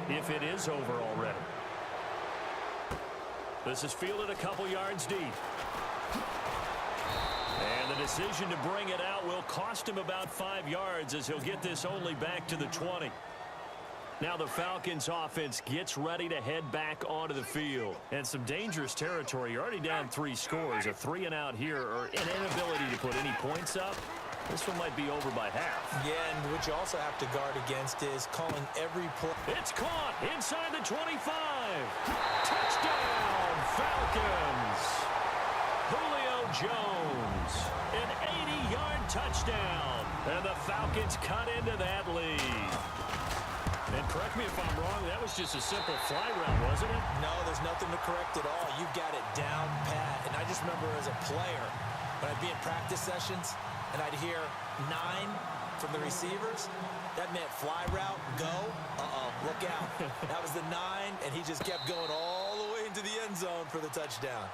if it is over already. This is fielded a couple yards deep. And the decision to bring it out will cost him about 5 yards as he'll get this only back to the 20. Now the Falcons offense gets ready to head back onto the field. And some dangerous territory. You're already down 3 scores. A 3-and-out here or an inability to put any points up. This one might be over by half. Yeah, and what you also have to guard against is calling every play. It's caught inside the 25. Touchdown, Falcons. Julio Jones, an 80-yard touchdown. And the Falcons cut into that lead. And correct me if I'm wrong, that was just a simple fly route, wasn't it? No, there's nothing to correct at all. You've got it down pat. And I just remember as a player, when I'd be in practice sessions, and I'd hear 9 from the receivers, that meant fly route, go, look out. That was the 9, and he just kept going all the way into the end zone for the touchdown.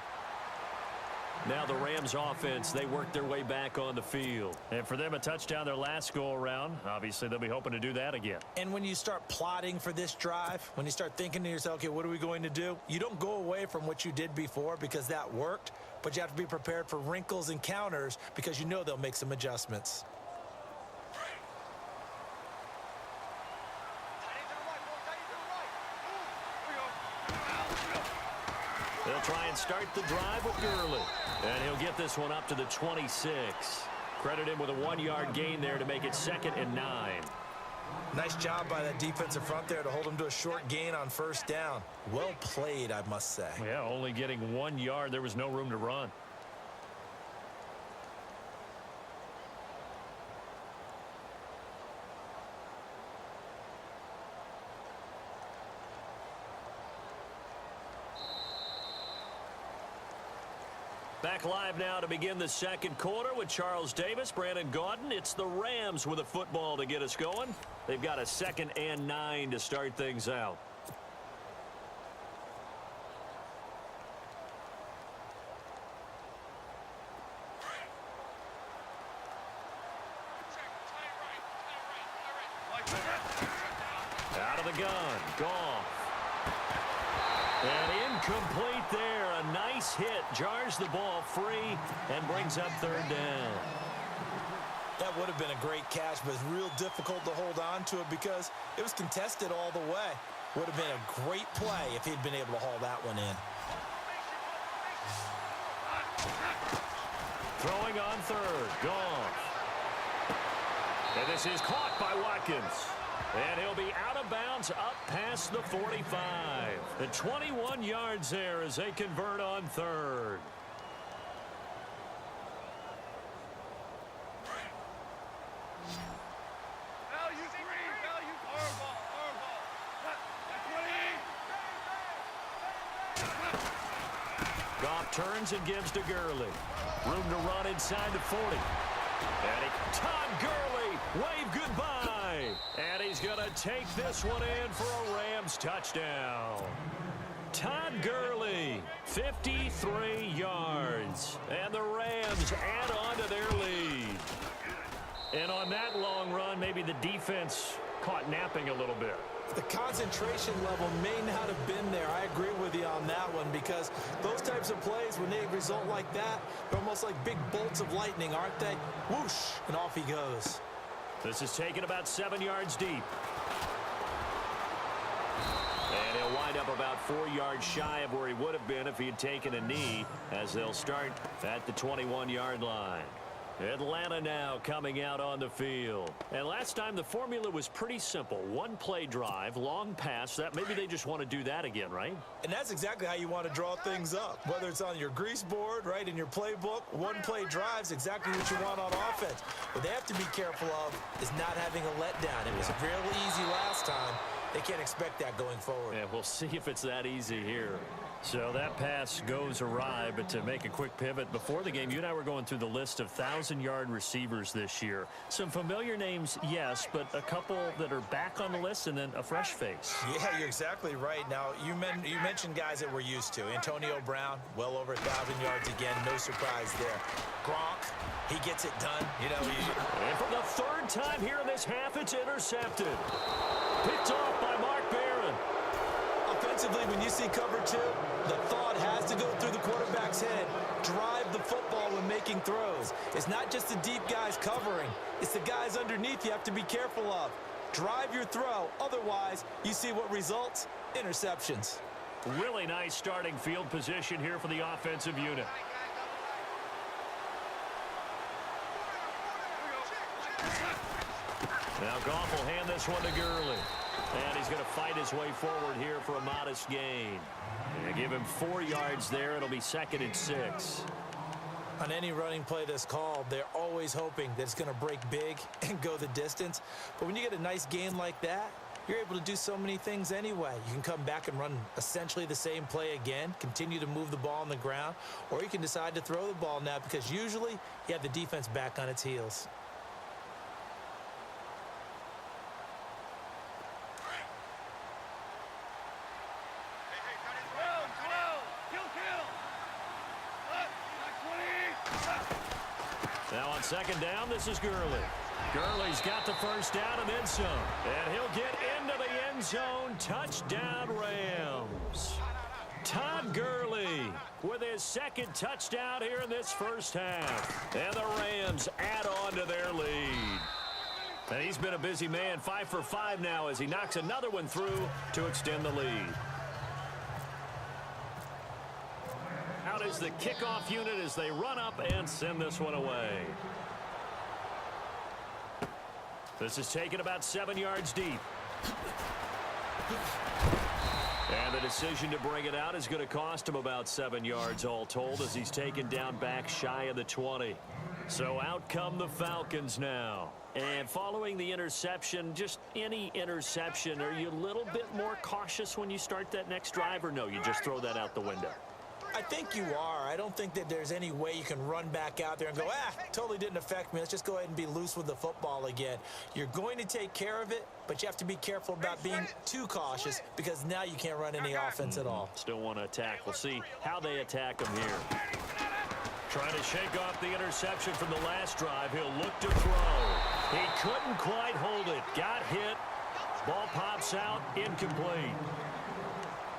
Now the Rams offense, they work their way back on the field. And for them, a touchdown their last go-around. Obviously, they'll be hoping to do that again. And when you start plotting for this drive, when you start thinking to yourself, okay, what are we going to do? You don't go away from what you did before because that worked, but you have to be prepared for wrinkles and counters because you know they'll make some adjustments. They'll try and start the drive with Gurley. And he'll get this one up to the 26. Credit him with a 1-yard gain there to make it 2nd and 9. Nice job by that defensive front there to hold him to a short gain on first down. Well played, I must say. Yeah, only getting 1 yard. There was no room to run. Back live now to begin the second quarter with Charles Davis, Brandon Gaudin. It's the Rams with a football to get us going. They've got a 2nd and 9 to start things out. Out of the gun, Goff. And incomplete there. A nice hit. Jars the ball free and brings up 3rd down. That would have been a great catch, but it's real difficult to hold on to it because it was contested all the way. Would have been a great play if he'd been able to haul that one in. Throwing on 3rd. Goff. And this is caught by Watkins. And he'll be out of bounds up past the 45. The 21 yards there as they convert on 3rd. Goff turns and gives to Gurley. Room to run inside the 40. And Todd Gurley, wave goodbye. And he's going to take this one in for a Rams touchdown. Todd Gurley, 53 yards. And the Rams add on to their lead. And on that long run, maybe the defense caught napping a little bit. The concentration level may not have been there. I agree with you on that one because those types of plays, when they result like that, they're almost like big bolts of lightning, aren't they? Whoosh, and off he goes. This is taken about 7 yards deep. And he'll wind up about 4 yards shy of where he would have been if he had taken a knee as they'll start at the 21-yard line. Atlanta now coming out on the field. And last time the formula was pretty simple. 1 play drive, long pass. That maybe they just want to do that again, right? And that's exactly how you want to draw things up. Whether it's on your grease board, right, in your playbook, 1 play drive's exactly what you want on offense. What they have to be careful of is not having a letdown. It was real easy last time. They can't expect that going forward. Yeah, we'll see if it's that easy here. So that pass goes awry, but to make a quick pivot, before the game, you and I were going through the list of 1,000-yard receivers this year. Some familiar names, yes, but a couple that are back on the list and then a fresh face. Yeah, you're exactly right. Now, you mentioned guys that we're used to. Antonio Brown, well over 1,000 yards again. No surprise there. Gronk, he gets it done. You know, and for the 3rd time here in this half, it's intercepted. Picked off by Mark Barron. Defensively, when you see cover two, the thought has to go through the quarterback's head. Drive the football when making throws. It's not just the deep guys covering. It's the guys underneath you have to be careful of. Drive your throw. Otherwise, you see what results? Interceptions. Really nice starting field position here for the offensive unit. Now Goff will hand this one to Gurley. And he's going to fight his way forward here for a modest gain. And give him 4 yards there. It'll be 2nd and 6. On any running play that's called, they're always hoping that it's going to break big and go the distance. But when you get a nice gain like that, you're able to do so many things anyway. You can come back and run essentially the same play again, continue to move the ball on the ground, or you can decide to throw the ball now because usually you have the defense back on its heels. Now on 2nd down, this is Gurley. Gurley's got the first down and then some. And he'll get into the end zone. Touchdown, Rams. Todd Gurley with his 2nd touchdown here in this first half. And the Rams add on to their lead. And he's been a busy man, 5 for 5 now as he knocks another one through to extend the lead. Out is the kickoff unit as they run up and send this one away. This is taken about 7 yards deep. And the decision to bring it out is going to cost him about 7 yards all told as he's taken down back shy of the 20. So out come the Falcons now. And following the interception, just any interception, are you a little bit more cautious when you start that next drive, or no, you just throw that out the window? I think you are. I don't think that there's any way you can run back out there and go, totally didn't affect me. Let's just go ahead and be loose with the football again. You're going to take care of it, but you have to be careful about being too cautious because now you can't run any offense at all. Still want to attack. We'll see how they attack him here. Trying to shake off the interception from the last drive. He'll look to throw. He couldn't quite hold it. Got hit. Ball pops out. Incomplete.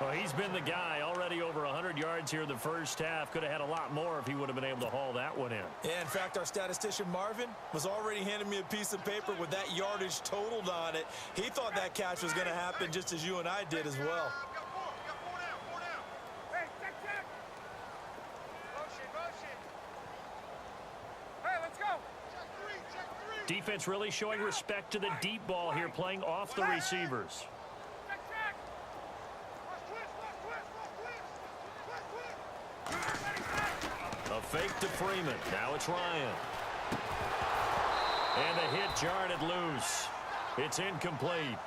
Well, he's been the guy already over 100 yards here in the first half. Could have had a lot more if he would have been able to haul that one in. Yeah, in fact, our statistician Marvin was already handing me a piece of paper with that yardage totaled on it. He thought that catch was going to happen just as you and I did as well. Defense really showing respect to the deep ball here, playing off the receivers. A fake to Freeman. Now it's Ryan. And the hit jarred it loose. It's incomplete.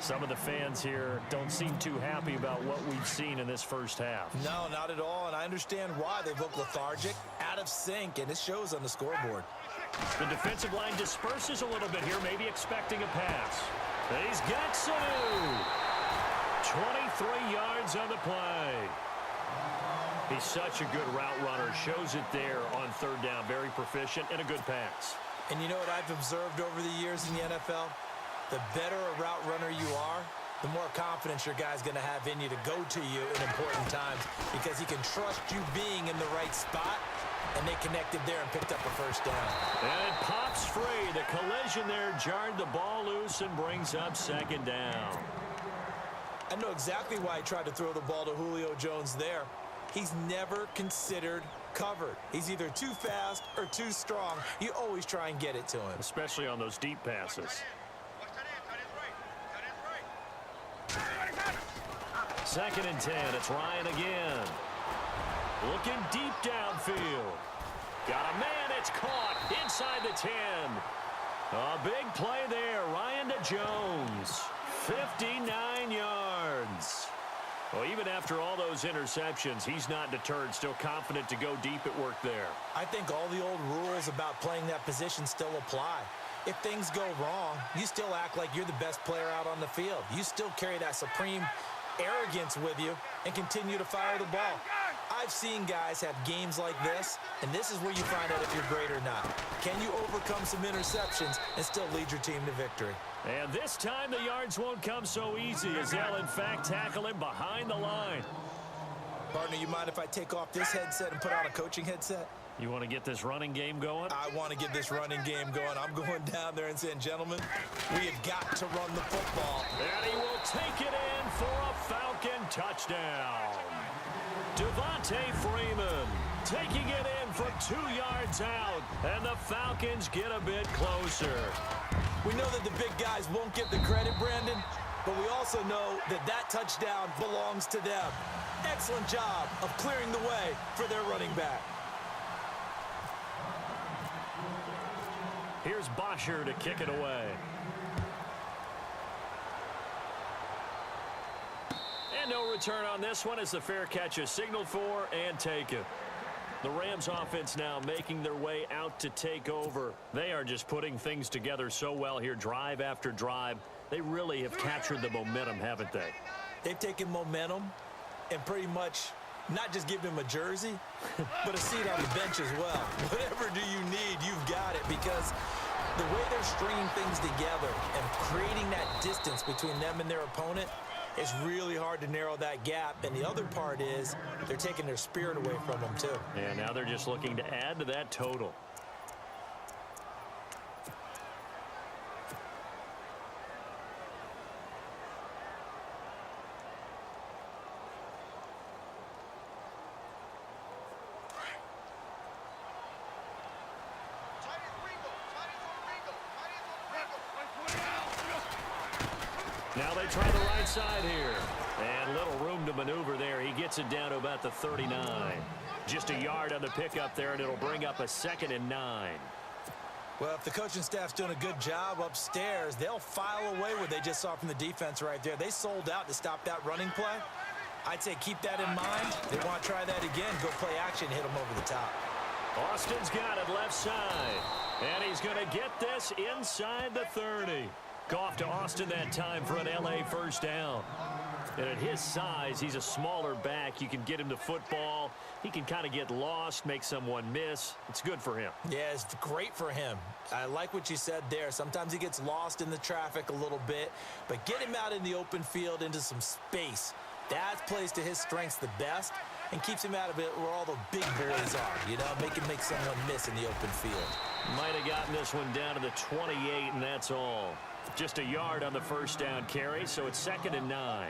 Some of the fans here don't seem too happy about what we've seen in this first half. No, not at all, and I understand why. They look lethargic, out of sync, and it shows on the scoreboard. The defensive line disperses a little bit here, maybe expecting a pass. He's got Sanu. 23 yards on the play. He's such a good route runner. Shows it there on 3rd down. Very proficient and a good pass. And you know what I've observed over the years in the NFL? The better a route runner you are, the more confidence your guy's going to have in you to go to you in important times because he can trust you being in the right spot, and they connected there and picked up a first down. And it pops free. The collision there jarred the ball loose and brings up 2nd down. I know exactly why he tried to throw the ball to Julio Jones there. He's never considered covered. He's either too fast or too strong. You always try and get it to him. Especially on those deep passes. 2nd and 10. It's Ryan again. Looking deep downfield. Got a man. It's caught inside the 10. A big play there. Ryan to Jones. 59 yards. Well, even after all those interceptions, he's not deterred. Still confident to go deep at work there. I think all the old rules about playing that position still apply. If things go wrong, you still act like you're the best player out on the field. You still carry that supreme arrogance with you and continue to fire the ball. I've seen guys have games like this, and this is where you find out if you're great or not. Can you overcome some interceptions and still lead your team to victory? And this time the yards won't come so easy as they'll, in fact, tackle him behind the line. Partner, you mind if I take off this headset and put on a coaching headset? You want to get this running game going? I want to get this running game going. I'm going down there and saying, gentlemen, we have got to run the football. And he will take it in for a Falcon touchdown. Devontae Freeman taking it in from 2 yards out, and the Falcons get a bit closer. We know that the big guys won't get the credit, Brandon, but we also know that that touchdown belongs to them. Excellent job of clearing the way for their running back. Here's Bosher to kick it away. And no return on this one as the fair catch is signaled for and taken. The Rams offense now making their way out to take over. They are just putting things together so well here, drive after drive. They really have captured the momentum, haven't they? They've taken momentum and pretty much not just given him a jersey, but a seat on the bench as well. Whatever do you need, you've got it, because the way they're stringing things together and creating that distance between them and their opponent, it's really hard to narrow that gap. And the other part is they're taking their spirit away from them, too. And now they're just looking to add to that total. Now they try the right side here. And little room to maneuver there. He gets it down to about the 39. Just a yard on the pickup there, and it'll bring up a 2nd and 9. Well, if the coaching staff's doing a good job upstairs, they'll file away what they just saw from the defense right there. They sold out to stop that running play. I'd say keep that in mind. They want to try that again. Go play action, hit them over the top. Austin's got it left side. And he's going to get this inside the 30. Goff to Austin that time for an L.A. first down. And at his size, he's a smaller back. You can get him to football. He can kind of get lost, make someone miss. It's good for him. Yeah, it's great for him. I like what you said there. Sometimes he gets lost in the traffic a little bit, but get him out in the open field into some space. That plays to his strengths the best and keeps him out of it where all the big boys are. You know, make someone miss in the open field. Might have gotten this one down to the 28, and that's all. Just a yard on the first down carry, so it's 2nd and 9.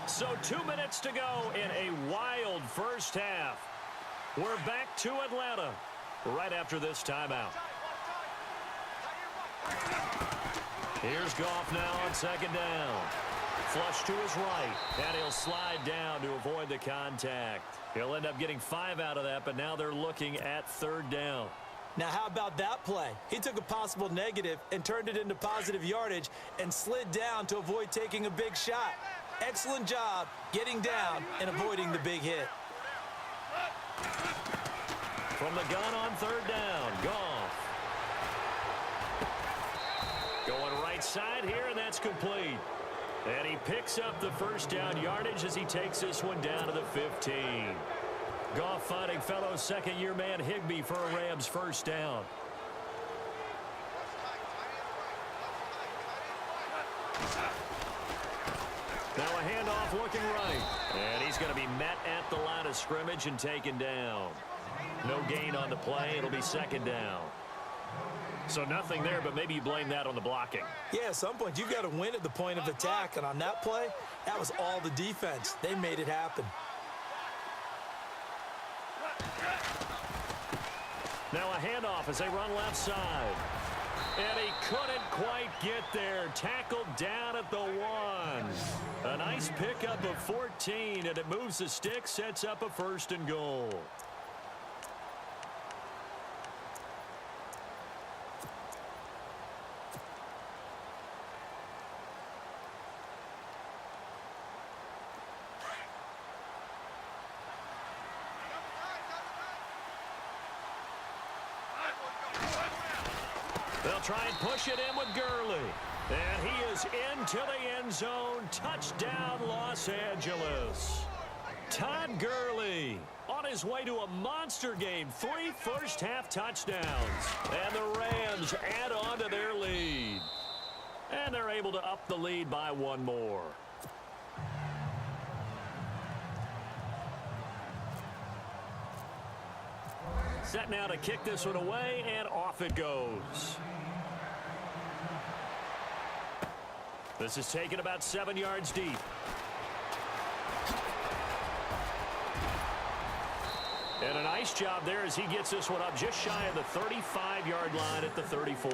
So 2 minutes to go in a wild first half. We're back to Atlanta right after this timeout. Here's Goff now on 2nd down. Flush to his right, and he'll slide down to avoid the contact. He'll end up getting 5 out of that, but now they're looking at 3rd down. Now, how about that play? He took a possible negative and turned it into positive yardage and slid down to avoid taking a big shot. Excellent job getting down and avoiding the big hit. From the gun on 3rd down, Goff. Going right side here, and that's complete. And he picks up the first down yardage as he takes this one down to the 15. Goff finding fellow second-year man Higbee for a Rams first down. Now a handoff looking right. And he's going to be met at the line of scrimmage and taken down. No gain on the play. It'll be 2nd down. So nothing there, but maybe you blame that on the blocking. Yeah, at some point you've got to win at the point of attack. And on that play, that was all the defense. They made it happen. Now a handoff as they run left side. And he couldn't quite get there. Tackled down at the 1. A nice pickup of 14, and it moves the stick, sets up a 1st and goal. They'll try and push it in with Gurley. And he is into the end zone. Touchdown, Los Angeles. Todd Gurley on his way to a monster game. 3 first-half touchdowns. And the Rams add on to their lead. And they're able to up the lead by 1 more. Set now to kick this one away, and off it goes. This is taken about 7 yards deep. And a nice job there as he gets this one up just shy of the 35-yard line at the 34.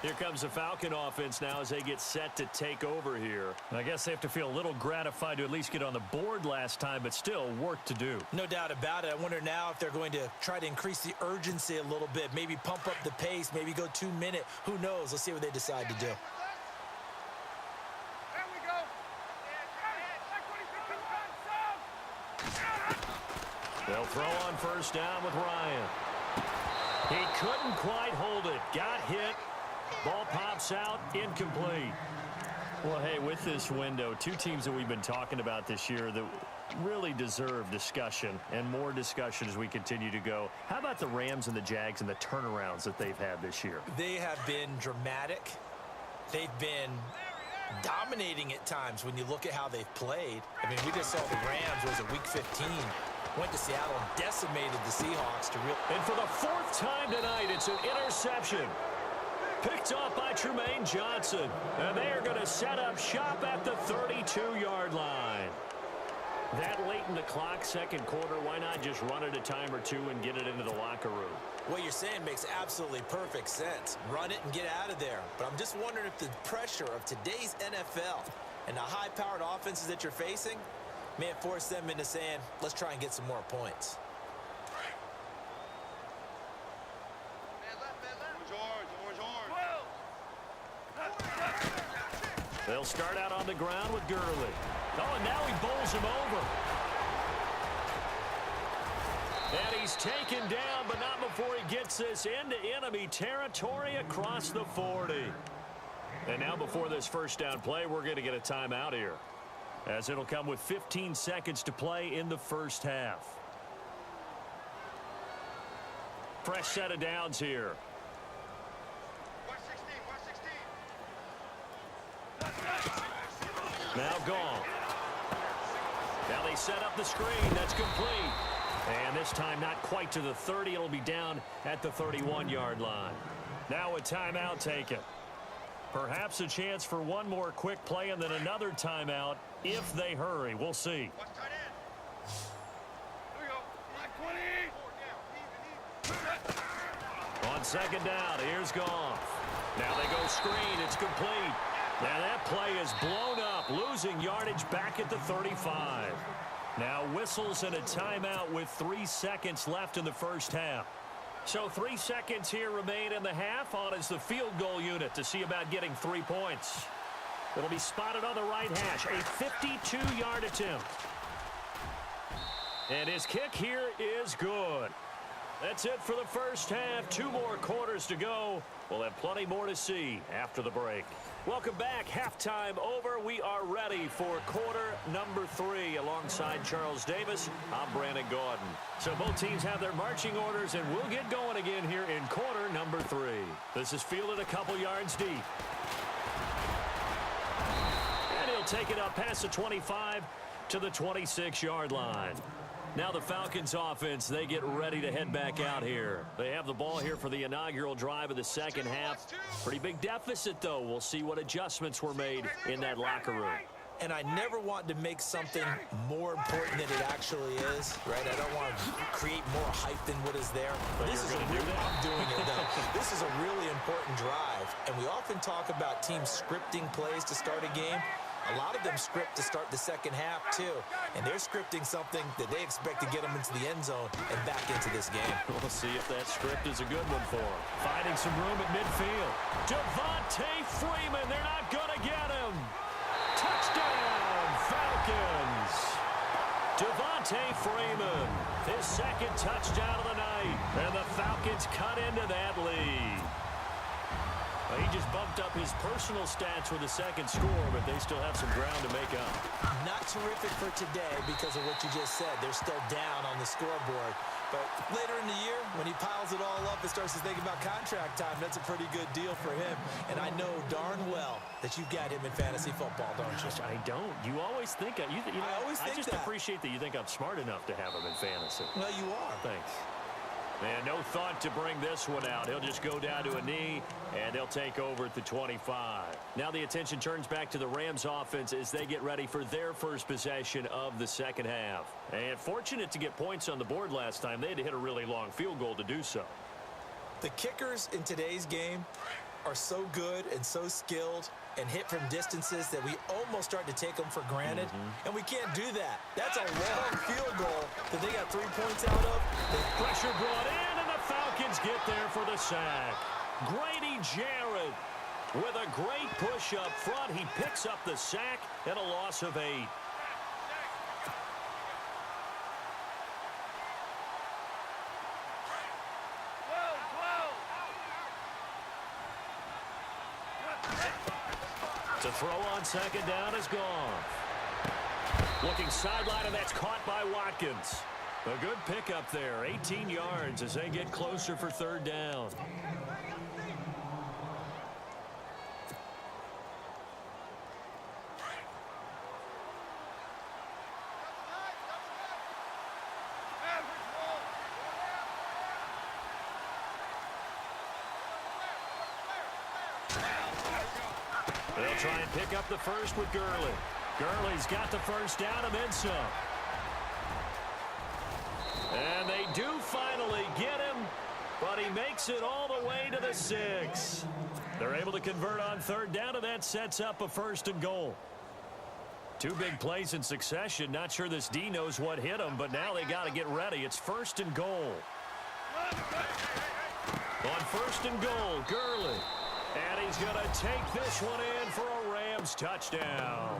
Here comes the Falcon offense now as they get set to take over here. And I guess they have to feel a little gratified to at least get on the board last time, but still work to do. No doubt about it. I wonder now if they're going to try to increase the urgency a little bit, maybe pump up the pace, maybe go 2-minute. Who knows? Let's see what they decide to do. They'll throw on first down with Ryan. He couldn't quite hold it. Got hit. Ball pops out. Incomplete. Well, hey, with this window, 2 teams that we've been talking about this year that really deserve discussion and more discussion as we continue to go. How about the Rams and the Jags and the turnarounds that they've had this year? They have been dramatic. They've been dominating at times when you look at how they've played. I mean, we just saw the Rams, was it week 15, went to Seattle and decimated the Seahawks to real. And for the 4th time tonight, it's an interception. Picked off by Trumaine Johnson. And they are going to set up shop at the 32-yard line. That late in the clock, second quarter, why not just run it a time or 2 and get it into the locker room? What you're saying makes absolutely perfect sense. Run it and get out of there. But I'm just wondering if the pressure of today's NFL and the high-powered offenses that you're facing may have forced them into saying, let's try and get some more points. They'll start out on the ground with Gurley. Oh, and now he bowls him over. And he's taken down, but not before he gets this into enemy territory across the 40. And now before this first down play, we're going to get a timeout here, as it'll come with 15 seconds to play in the first half. Fresh set of downs here. Now gone. Now they set up the screen. That's complete. And this time not quite to the 30. It'll be down at the 31-yard line. Now a timeout taken. Perhaps a chance for one more quick play and then another timeout if they hurry. We'll see. On second down, here's Goff. Now they go screen. It's complete. Now that play is blown up, losing yardage back at the 35. Now whistles and a timeout with 3 seconds left in the first half. So 3 seconds here remain in the half on as the field goal unit to see about getting 3 points. It'll be spotted on the right hash, a 52-yard attempt. And his kick here is good. That's it for the first half. 2 more quarters to go. We'll have plenty more to see after the break. Welcome back. Halftime over. We are ready for quarter number 3. Alongside Charles Davis, I'm Brandon Gaudin. So both teams have their marching orders, and we'll get going again here in quarter number 3. This is fielded a couple yards deep. And he'll take it up past the 25 to the 26-yard line. Now the Falcons offense, they get ready to head back out here. They have the ball here for the inaugural drive of the second half. Pretty big deficit, though. We'll see what adjustments were made in that locker room. And I never want to make something more important than it actually is, right? I don't want to create more hype than what is there. But this is I'm doing it, though. This is a really important drive. And we often talk about teams scripting plays to start a game. A lot of them script to start the second half, too. And they're scripting something that they expect to get them into the end zone and back into this game. We'll see if that script is a good one for them. Finding some room at midfield. Devontae Freeman, they're not going to get him. Touchdown, Falcons. Devontae Freeman, his second touchdown of the night. And the Falcons cut into that lead. Well, he just bumped up his personal stats with a second score, but they still have some ground to make up. Not terrific for today because of what you just said. They're still down on the scoreboard. But later in the year, when he piles it all up and starts to think about contract time, that's a pretty good deal for him. And I know darn well that you've got him in fantasy football, don't you? I don't. You always think, I just appreciate that you think I'm smart enough to have him in fantasy. Well, you are. Thanks. And no thought to bring this one out. He'll just go down to a knee, and they'll take over at the 25. Now the attention turns back to the Rams offense as they get ready for their first possession of the second half. And fortunate to get points on the board last time. They had to hit a really long field goal to do so. The kickers in today's game are so good and so skilled and hit from distances that we almost start to take them for granted. And we can't do that. That's a long field goal that they got 3 points out of. Pressure brought in, and the Falcons get there for the sack. Grady Jarrett with a great push up front. He picks up the sack and a loss of 8. To throw on second down is gone. Looking sideline, and that's caught by Watkins. A good pickup there, 18 yards as they get closer for third down. They'll try and pick up the first with Gurley. Gurley's got the first down and then some. And they do finally get him, but he makes it all the way to the 6. They're able to convert on third down, and that sets up a 1st and goal. 2 big plays in succession. Not sure this D knows what hit him, but now they got to get ready. It's 1st and goal. On 1st and goal, Gurley. And he's going to take this one in for a Rams touchdown.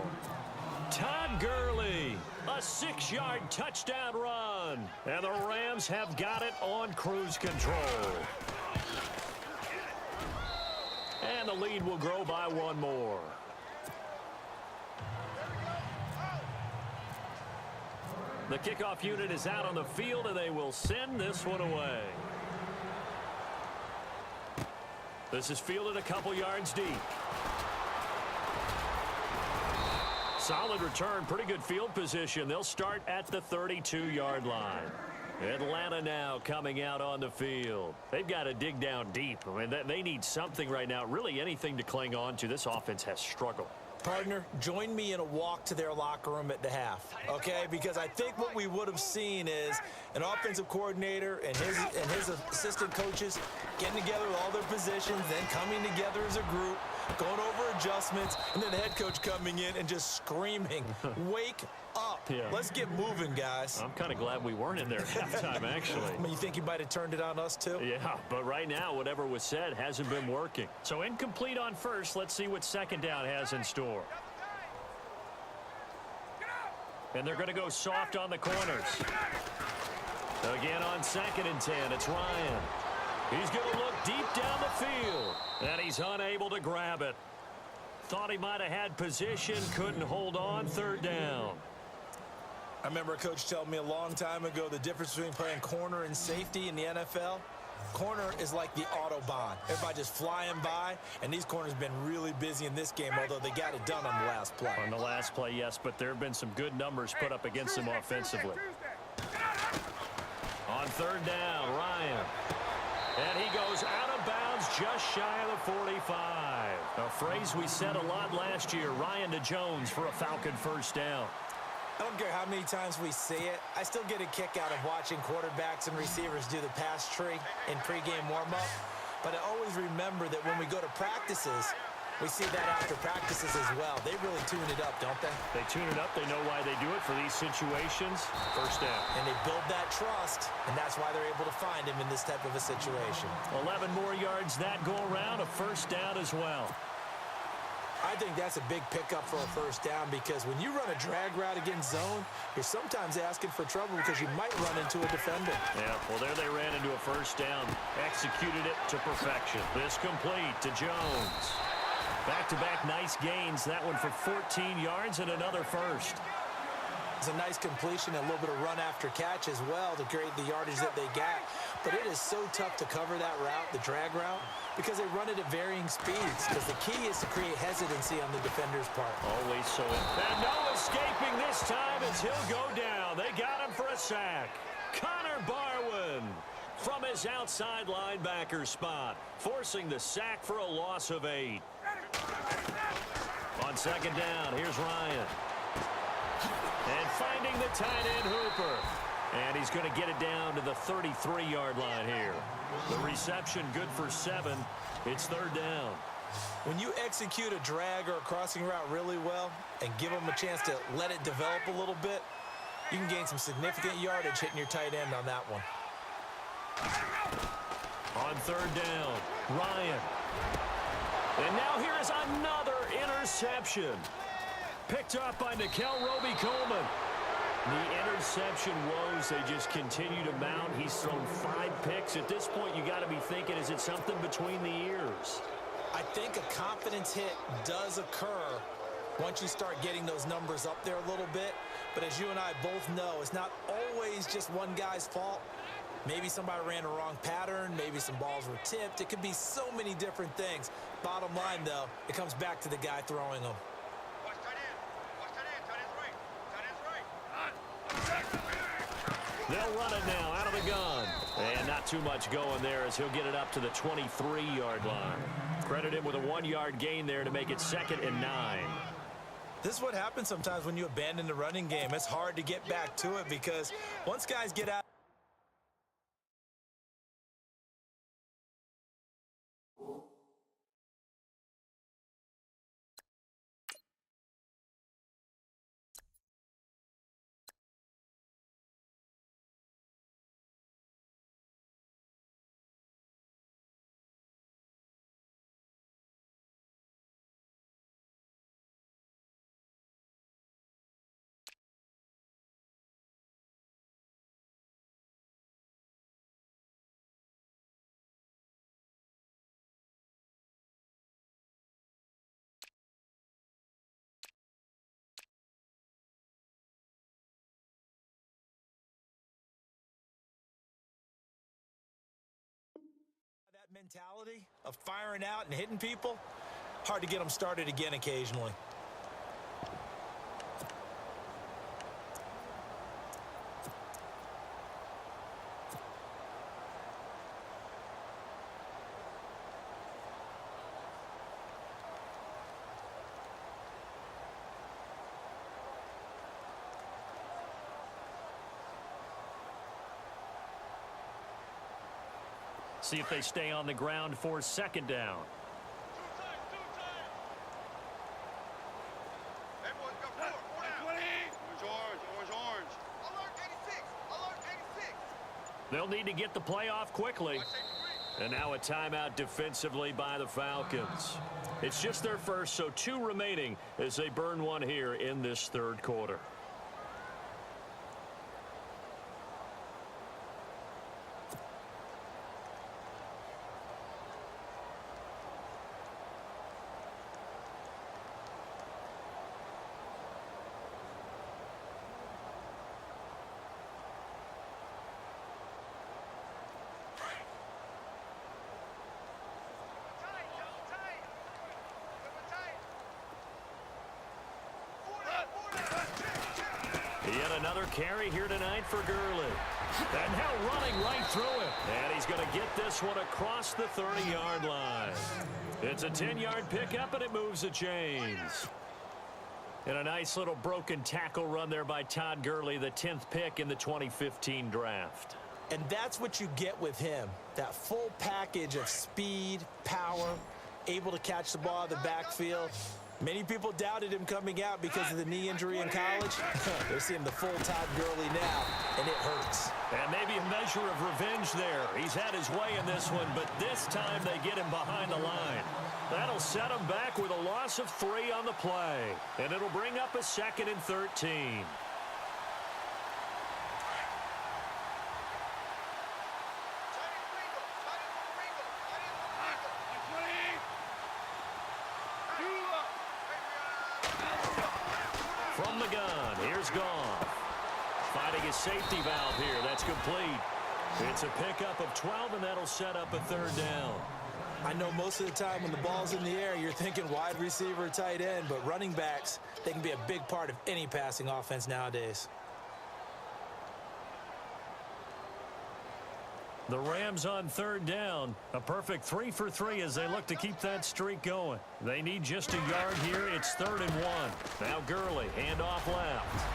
Todd Gurley, a 6-yard touchdown run. And the Rams have got it on cruise control. And the lead will grow by 1 more. The kickoff unit is out on the field, and they will send this one away. This is fielded a couple yards deep. Solid return, pretty good field position. They'll start at the 32-yard line. Atlanta now coming out on the field. They've got to dig down deep. I mean, they need something right now, really anything to cling on to. This offense has struggled. Partner, join me in a walk to their locker room at the half, okay? Because I think what we would have seen is an offensive coordinator and his assistant coaches getting together with all their positions, then coming together as a group, going over adjustments, and then the head coach coming in and just screaming, wake up. Yeah. Let's get moving, guys. I'm kind of glad we weren't in there at halftime, actually. I mean, you think you might have turned it on us, too? Yeah, but right now, whatever was said hasn't been working. So incomplete on first. Let's see what second down has in store. And they're going to go soft on the corners. Again on 2nd and 10, it's Ryan. He's going to look deep down the field, and he's unable to grab it. Thought he might have had position, couldn't hold on, 3rd down. I remember a coach telling me a long time ago the difference between playing corner and safety in the NFL. Corner is like the Autobahn. Everybody just flying by, and these corners have been really busy in this game, although they got it done on the last play. On the last play, yes, but there have been some good numbers put up against them offensively. On 3rd down, Ryan. And he goes out of bounds just shy of the 45. A phrase we said a lot last year, Ryan to Jones for a Falcon 1st down. I don't care how many times we see it. I still get a kick out of watching quarterbacks and receivers do the pass tree in pregame warm-up. But I always remember that when we go to practices, we see that after practices as well. They really tune it up, don't they? They tune it up. They know why they do it for these situations. 1st down. And they build that trust, and that's why they're able to find him in this type of a situation. 11 more yards that go around, a 1st down as well. I think that's a big pickup for a first down because when you run a drag route against zone, you're sometimes asking for trouble because you might run into a defender. Yeah, well, there they ran into a first down. Executed it to perfection. This complete to Jones. Back-to-back nice gains. That one for 14 yards and another first. It's a nice completion, a little bit of run after catch as well to create the yardage that they got. But it is so tough to cover that route, the drag route, because they run it at varying speeds. Because the key is to create hesitancy on the defender's part. Always so. And no escaping this time as he'll go down. They got him for a sack. Connor Barwin from his outside linebacker spot, forcing the sack for a loss of 8. On second down, here's Ryan. And finding the tight end Hooper. And he's going to get it down to the 33-yard line here. The reception good for 7. It's third down. When you execute a drag or a crossing route really well and give them a chance to let it develop a little bit, you can gain some significant yardage hitting your tight end on that one. On third down, Ryan. And now here is another interception. Picked up by Nikel Roby-Coleman. The interception woes, they just continue to mount. He's thrown 5 picks. At this point, you got to be thinking, is it something between the ears? I think a confidence hit does occur once you start getting those numbers up there a little bit. But as you and I both know, it's not always just one guy's fault. Maybe somebody ran a wrong pattern. Maybe some balls were tipped. It could be so many different things. Bottom line, though, it comes back to the guy throwing them. They'll run it now out of the gun. And not too much going there as he'll get it up to the 23-yard line. Credit him with a 1-yard gain there to make it 2nd and 9. This is what happens sometimes when you abandon the running game. It's hard to get back to it because once guys get out. Mentality of firing out and hitting people, hard to get them started again occasionally. See if they stay on the ground for 2nd down. They'll need to get the play off quickly. And now a timeout defensively by the Falcons. It's just their first, so 2 remaining as they burn one here in this 3rd quarter. Yet another carry here tonight for Gurley. And now running right through it. And he's going to get this one across the 30-yard line. It's a 10-yard pickup, and it moves the chains. And a nice little broken tackle run there by Todd Gurley, the 10th pick in the 2015 draft. And that's what you get with him, that full package of speed, power, able to catch the ball in the backfield. Many people doubted him coming out because of the knee injury in college. They're seeing the full Todd Gurley now, and it hurts. And maybe a measure of revenge there. He's had his way in this one, but this time they get him behind the line. That'll set him back with a loss of 3 on the play. And it'll bring up a 2nd and 13. From the gun, here's Goff. Finding his safety valve here. That's complete. It's a pickup of 12, and that'll set up a 3rd down. I know most of the time when the ball's in the air, you're thinking wide receiver, tight end, but running backs, they can be a big part of any passing offense nowadays. The Rams on 3rd down. A perfect 3 for 3 as they look to keep that streak going. They need just a yard here. It's 3rd and 1. Now Gurley, handoff left.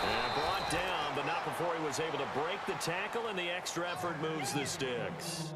And brought down, but not before he was able to break the tackle, and the extra effort moves the sticks.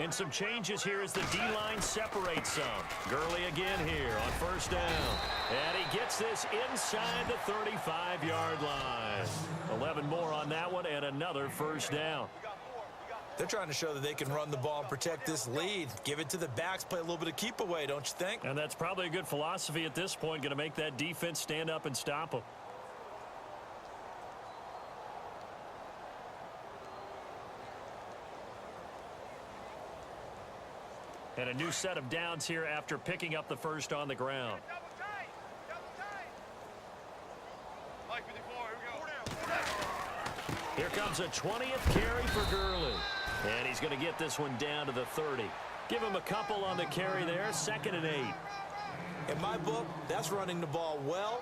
And some changes here as the D-line separates some. Gurley again here on 1st down. And he gets this inside the 35-yard line. 11 more on that one and another 1st down. They're trying to show that they can run the ball and protect this lead. Give it to the backs, play a little bit of keep away, don't you think? And that's probably a good philosophy at this point, going to make that defense stand up and stop them. And a new set of downs here after picking up the 1st on the ground. Here comes a 20th carry for Gurley. And he's going to get this one down to the 30. Give him a couple on the carry there, 2nd and 8. In my book, that's running the ball well,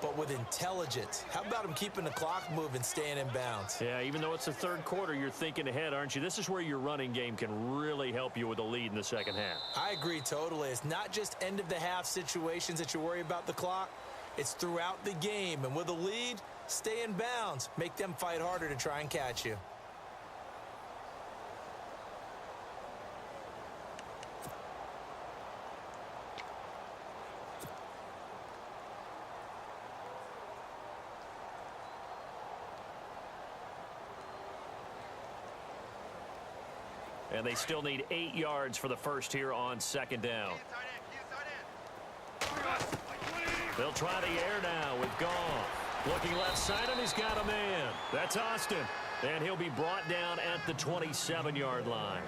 but with intelligence. How about him keeping the clock moving, staying in bounds? Yeah, even though it's the 3rd quarter, you're thinking ahead, aren't you? This is where your running game can really help you with a lead in the 2nd half. I agree totally. It's not just end-of-the-half situations that you worry about the clock. It's throughout the game. And with a lead, stay in bounds. Make them fight harder to try and catch you. And they still need 8 yards for the 1st here on 2nd down. They'll try the air now with Goff. Looking left side, and he's got a man. That's Austin. And he'll be brought down at the 27-yard line.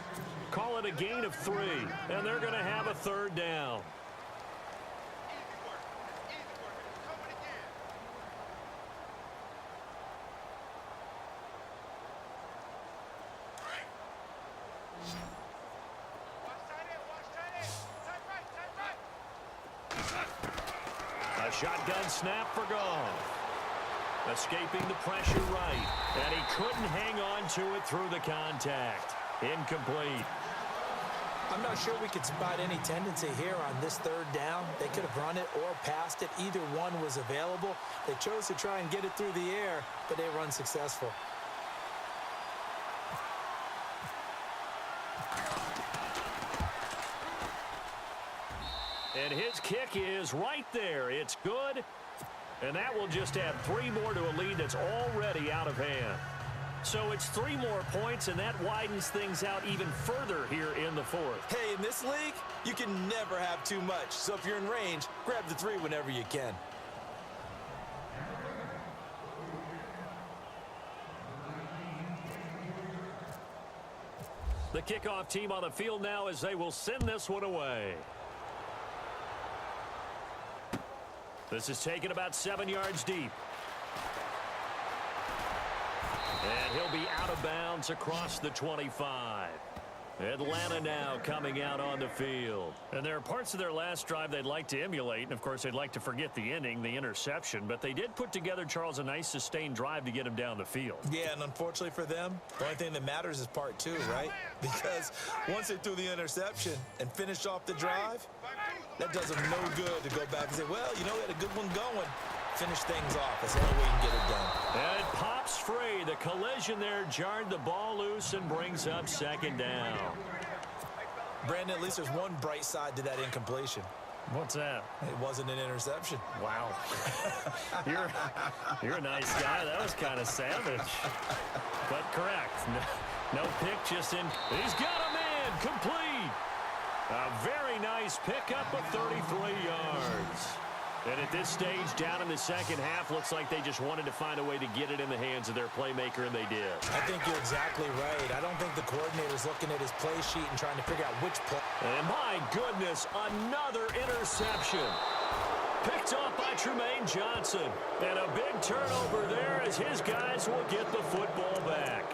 Call it a gain of 3, and they're going to have a 3rd down. A shotgun snap for Goff. Escaping the pressure right. And he couldn't hang on to it through the contact. Incomplete. I'm not sure we could spot any tendency here on this 3rd down. They could have run it or passed it. Either one was available. They chose to try and get it through the air, but they were unsuccessful. And his kick is right there. It's good. And that will just add 3 more to a lead that's already out of hand. So it's 3 more points, and that widens things out even further here in the 4th. Hey, in this league, you can never have too much. So if you're in range, grab the 3 whenever you can. The kickoff team on the field now as they will send this one away. This is taken about 7 yards deep. And he'll be out of bounds across the 25. Atlanta now coming out on the field. And there are parts of their last drive they'd like to emulate, and of course they'd like to forget the ending, the interception, but they did put together, Charles, a nice sustained drive to get him down the field. Yeah, and unfortunately for them, the only thing that matters is part two, right? Because once they threw the interception and finished off the drive, that does them no good to go back and say, well, you know, we had a good one going. Finish things off. That's the only way you can get it done. And it pops free. The collision there jarred the ball loose and brings up second down. Brandon, at least there's one bright side to that incompletion. What's that? It wasn't an interception. Wow. you're a nice guy. That was kind of savage. But correct. No pick, just in. He's got him in. Complete. A very nice pickup of 33 yards. And at this stage, down in the second half, looks like they just wanted to find a way to get it in the hands of their playmaker, and they did. I think you're exactly right. I don't think the coordinator's looking at his play sheet and trying to figure out which play. And my goodness, another interception. Picked off by Tremaine Johnson. And a big turnover there as his guys will get the football back.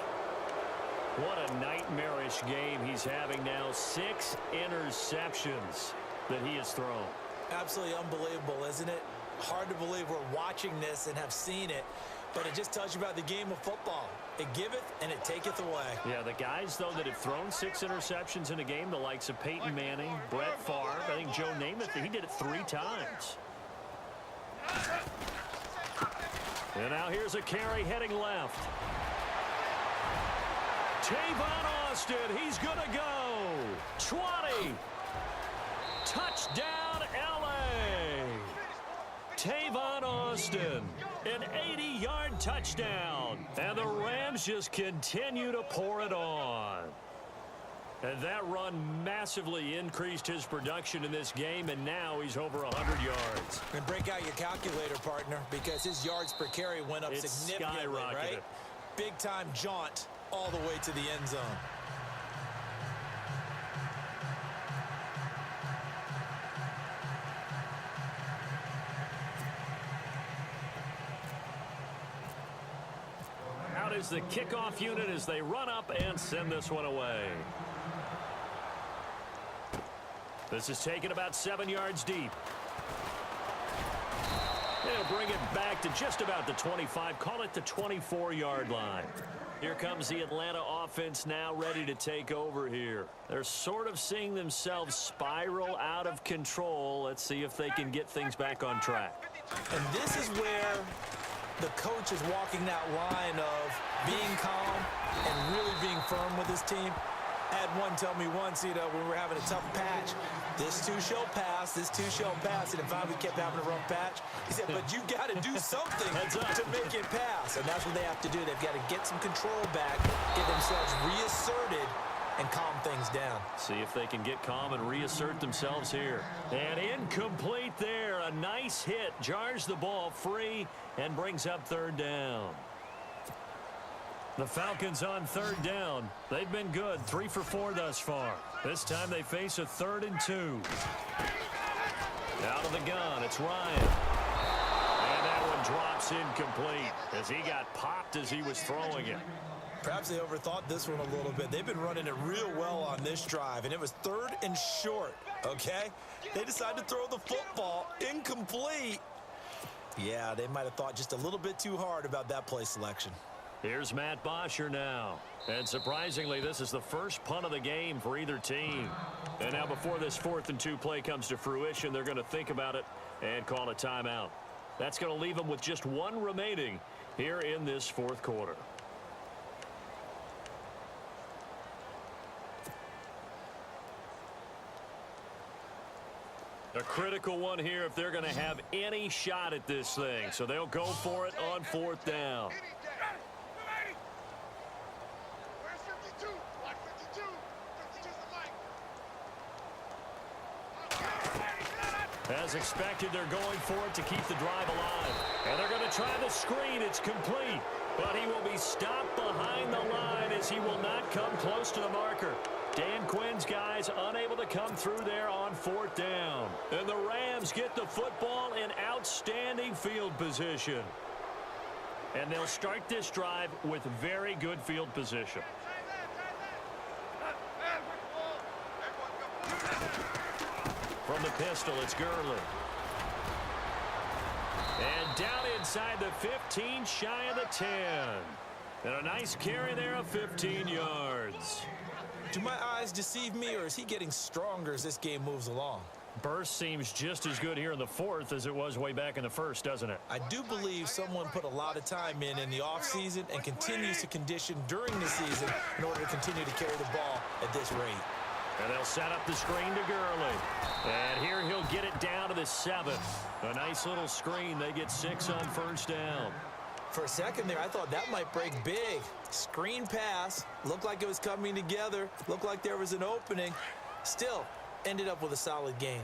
What a nightmarish game he's having now. 6 interceptions that he has thrown. Absolutely unbelievable, isn't it? Hard to believe we're watching this and have seen it, but it just tells you about the game of football. It giveth and it taketh away. Yeah, the guys, though, that have thrown 6 interceptions in a game, the likes of Peyton Manning, Brett Favre, I think Joe Namath, he did it 3 times. And now here's a carry heading left. Tavon Austin, he's going to go. 20. Touchdown, L.A. Tavon Austin, an 80-yard touchdown. And the Rams just continue to pour it on. And that run massively increased his production in this game, and now he's over 100 yards. And break out your calculator, partner, because his yards per carry went up significantly, right? Big-time jaunt all the way to the end zone. Out is the kickoff unit as they run up and send this one away. This is taken about 7 yards deep. They'll bring it back to just about the 25. Call it the 24-yard line. Here comes the Atlanta offense now ready to take over here. They're sort of seeing themselves spiral out of control. Let's see if they can get things back on track. And this is where the coach is walking that line of being calm and really being firm with his team. I had one tell me once, you know, when we were having a tough patch, this too shall pass, this too shall pass. And if we kept having a rough patch, he said, but you got to do something to make it pass. And that's what they have to do. They've got to get some control back, get themselves reasserted, and calm things down. See if they can get calm and reassert themselves here. And incomplete there. A nice hit. Jars the ball free and brings up 3rd down. The Falcons on 3rd down. They've been good. 3 for 4 thus far. This time they face a 3rd and 2. Out of the gun, it's Ryan. And that one drops incomplete as he got popped as he was throwing it. Perhaps they overthought this one a little bit. They've been running it real well on this drive, and it was 3rd and short, okay? They decided to throw the football incomplete. Yeah, they might have thought just a little bit too hard about that play selection. Here's Matt Bosher now. And surprisingly, this is the first punt of the game for either team. And now before this 4th and 2 play comes to fruition, they're going to think about it and call a timeout. That's going to leave them with just 1 remaining here in this 4th quarter. A critical one here if they're going to have any shot at this thing. So they'll go for it on 4th down. As expected, they're going for it to keep the drive alive. And they're going to try the screen. It's complete. But he will be stopped behind the line as he will not come close to the marker. Dan Quinn's guys unable to come through there on 4th down. And the Rams get the football in outstanding field position. And they'll start this drive with very good field position. the pistol. It's Gurley. And down inside the 15, shy of the 10. And a nice carry there of 15 yards. Do my eyes deceive me, or is he getting stronger as this game moves along? Burst seems just as good here in the fourth as it was way back in the first, doesn't it? I do believe someone put a lot of time in the offseason and continues to condition during the season in order to continue to carry the ball at this rate. And they'll set up the screen to Gurley. And here he'll get it down to the 7. A nice little screen. They get 6 on first down. For a second there, I thought that might break big. Screen pass. Looked like it was coming together. Looked like there was an opening. Still, ended up with a solid game.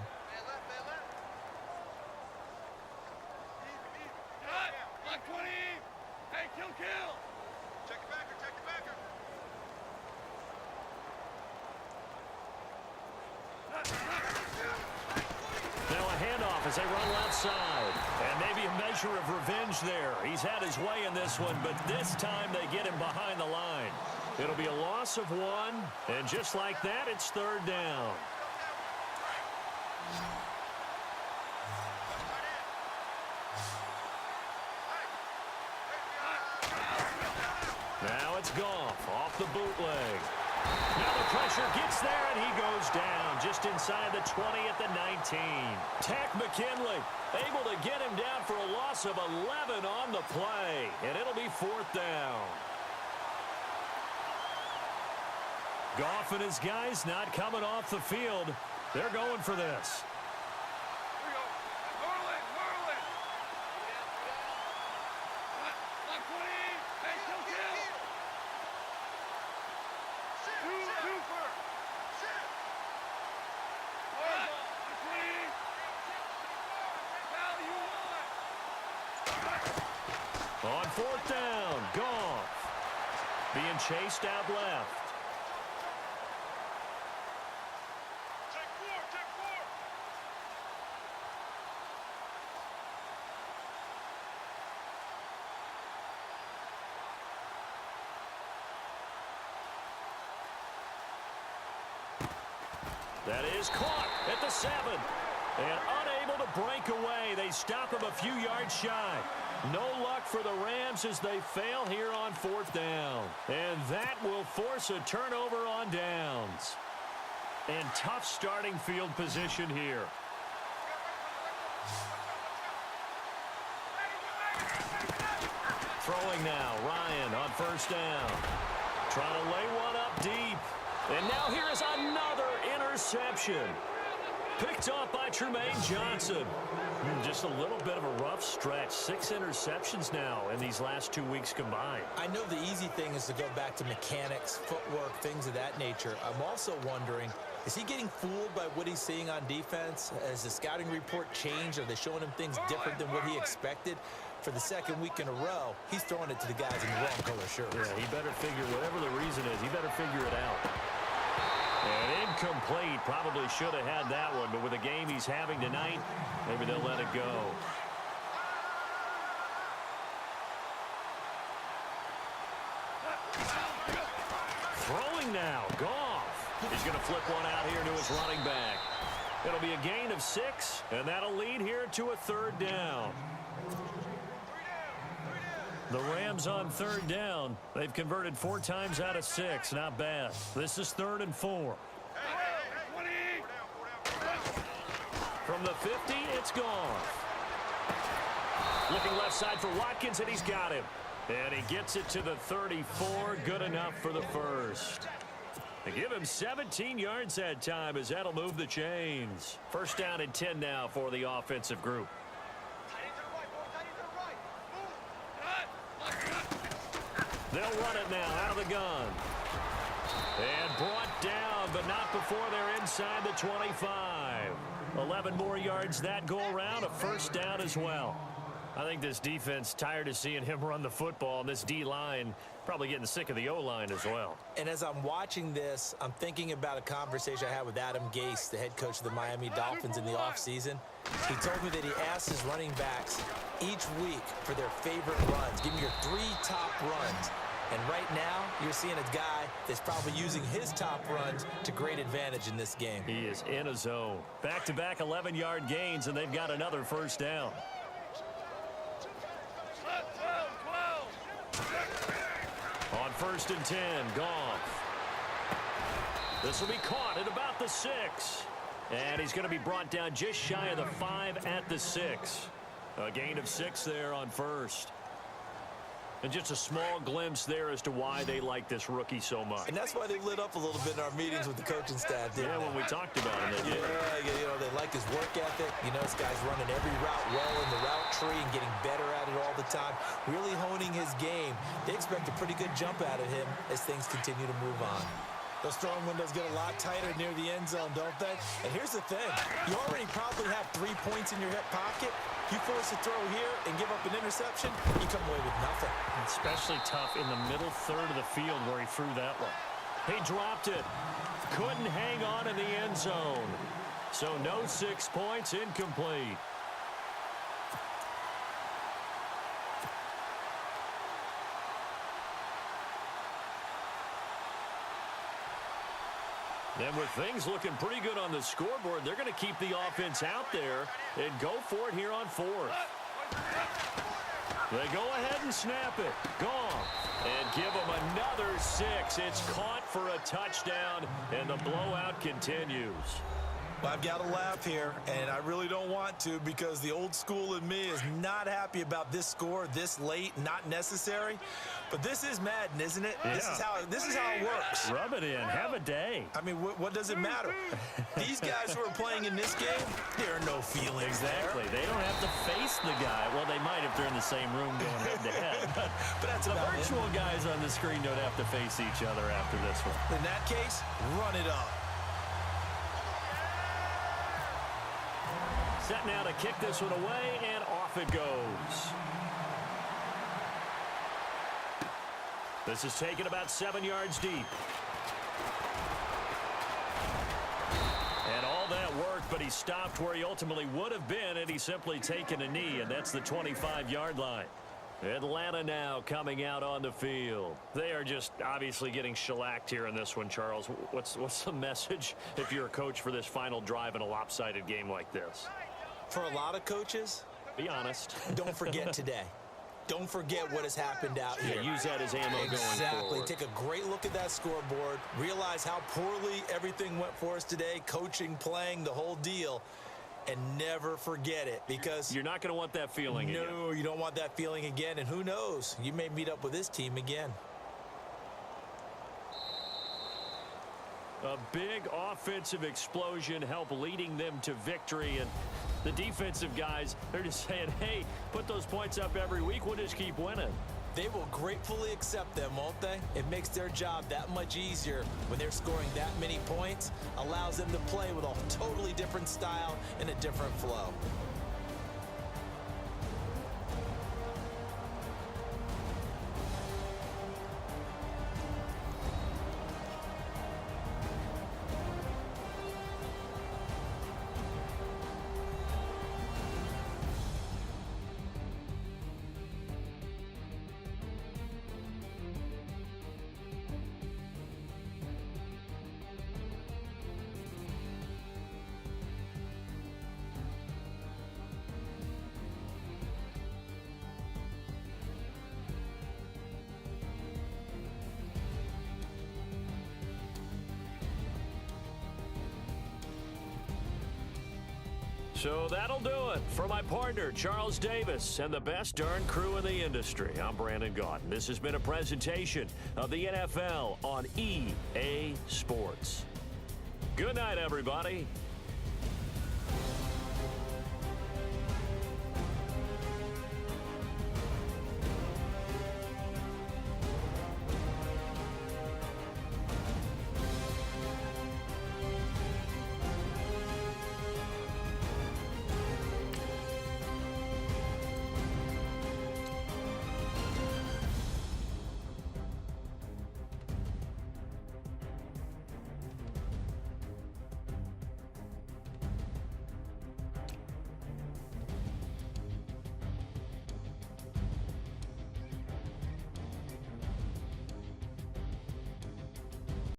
Now a handoff as they run left side. And maybe a measure of revenge there. He's had his way in this one, but this time they get him behind the line. It'll be a loss of 1, and just like that, it's third down. Now it's Goff off the bootleg. Now the pressure gets there, and he goes down just inside the 20 at the 19. Tack McKinley able to get him down for a loss of 11 on the play, and it'll be fourth down. Goff and his guys not coming off the field. They're going for this. On fourth down, Goff being chased out left. That is caught at the 7. And unable to break away. They stop him a few yards shy. No luck for the Rams as they fail here on fourth down. And that will force a turnover on downs. And tough starting field position here. Throwing now, Ryan on first down. Trying to lay one up deep. And now here is another interception. Picked off by Tremaine Johnson. Just a little bit of a rough stretch. 6 interceptions now in these last 2 weeks combined. I know the easy thing is to go back to mechanics, footwork, things of that nature. I'm also wondering, is he getting fooled by what he's seeing on defense? Has the scouting report changed? Are they showing him things different than what he expected? For the second week in a row, he's throwing it to the guys in the wrong color shirts. Yeah, he better figure, whatever the reason is, he better figure it out. And incomplete. Probably should have had that one, but with the game he's having tonight, maybe they'll let it go. Throwing now. Goff. He's going to flip one out here to his running back. It'll be a gain of 6, and that'll lead here to a third down. The Rams on third down. They've converted 4 times out of 6. Not bad. This is 3rd and 4. From the 50, it's gone. Looking left side for Watkins, and he's got him. And he gets it to the 34. Good enough for the first. They give him 17 yards that time as that'll move the chains. First down and 10 now for the offensive group. They'll run it now out of the gun. And brought down, but not before they're inside the 25. 11 more yards that go around, a first down as well. I think this defense tired of seeing him run the football, and this D-line probably getting sick of the O-line as well. And as I'm watching this, I'm thinking about a conversation I had with Adam Gase, the head coach of the Miami Dolphins in the offseason. He told me that he asked his running backs each week for their favorite runs. Give me your 3 top runs. And right now, you're seeing a guy that's probably using his top runs to great advantage in this game. He is in a zone. Back-to-back 11-yard gains, and they've got another first down. On 1st and 10, Goff. This will be caught at about the 6. And he's going to be brought down just shy of the 5 at the 6. A gain of 6 there on 1st. And just a small glimpse there as to why they like this rookie so much. And that's why they lit up a little bit in our meetings with the coaching staff. Yeah, when we talked about him, they did. Yeah, you know, they like his work ethic. You know, this guy's running every route well in the route tree and getting better at it all the time, really honing his game. They expect a pretty good jump out of him as things continue to move on. Those throwing windows get a lot tighter near the end zone, don't they? And here's the thing. You already probably have 3 points in your hip pocket. You force a throw here and give up an interception, you come away with nothing. Especially tough in the middle third of the field where he threw that one. He dropped it. Couldn't hang on in the end zone. So no 6 points, incomplete. And with things looking pretty good on the scoreboard, they're going to keep the offense out there and go for it here on 4th. They go ahead and snap it. Gone. And give them another 6. It's caught for a touchdown, and the blowout continues. Well, I've got to laugh here, and I really don't want to because the old school in me is not happy about this score this late, not necessary. But this is Madden, isn't it? Yeah. This is how it works. Rub it in. Have a day. I mean, what does it matter? These guys who are playing in this game, there are no feelings Exactly. there. They don't have to face the guy. Well, they might if they're in the same room going head-to-head. But that's the about virtual guys on the screen don't have to face each other after this one. In that case, run it up. Set now to kick this one away, and off it goes. This is taken about 7 yards deep. And all that worked, but he stopped where he ultimately would have been, and he's simply taken a knee, and that's the 25-yard line. Atlanta now coming out on the field. They are just obviously getting shellacked here in this one, Charles. What's the message if you're a coach for this final drive in a lopsided game like this? For a lot of coaches, be honest. Don't forget today. Don't forget what has happened out here. Yeah, use that as ammo going forward. Exactly. Take a great look at that scoreboard. Realize how poorly everything went for us today. Coaching, playing, the whole deal. And never forget it because you're not going to want that feeling again. No, you don't want that feeling again. And who knows? You may meet up with this team again. A big offensive explosion helped leading them to victory. And the defensive guys, they're just saying, hey, put those points up every week. We'll just keep winning. They will gratefully accept them, won't they? It makes their job that much easier when they're scoring that many points. Allows them to play with a totally different style and a different flow. So that'll do it for my partner, Charles Davis, and the best darn crew in the industry. I'm Brandon Gaudin. This has been a presentation of the NFL on EA Sports. Good night, everybody.